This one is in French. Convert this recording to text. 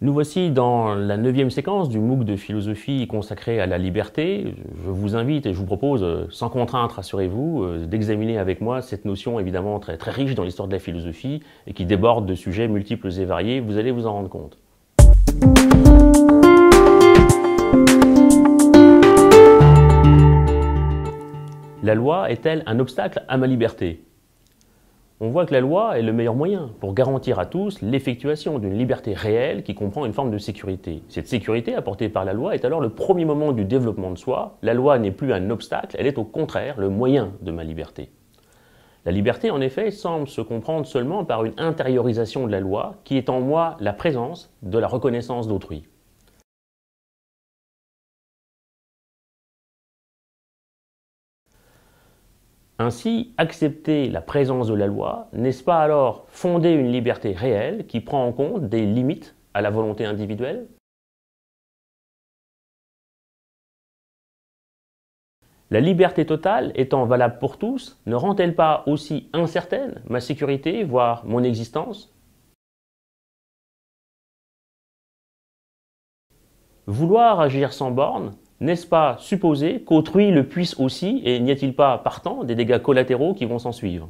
Nous voici dans la 9e séquence du MOOC de philosophie consacré à la liberté. Je vous invite et je vous propose, sans contrainte, rassurez-vous, d'examiner avec moi cette notion évidemment très riche dans l'histoire de la philosophie et qui déborde de sujets multiples et variés. Vous allez vous en rendre compte. La loi est-elle un obstacle à ma liberté ? On voit que la loi est le meilleur moyen pour garantir à tous l'effectuation d'une liberté réelle qui comprend une forme de sécurité. Cette sécurité apportée par la loi est alors le premier moment du développement de soi. La loi n'est plus un obstacle, elle est au contraire le moyen de ma liberté. La liberté, en effet, semble se comprendre seulement par une intériorisation de la loi qui est en moi la présence de la reconnaissance d'autrui. Ainsi, accepter la présence de la loi, n'est-ce pas alors fonder une liberté réelle qui prend en compte des limites à la volonté individuelle ? La liberté totale étant valable pour tous, ne rend-elle pas aussi incertaine ma sécurité, voire mon existence ? Vouloir agir sans borne, n'est-ce pas supposer qu'autrui le puisse aussi, et n'y a-t-il pas, partant, des dégâts collatéraux qui vont s'en suivre ?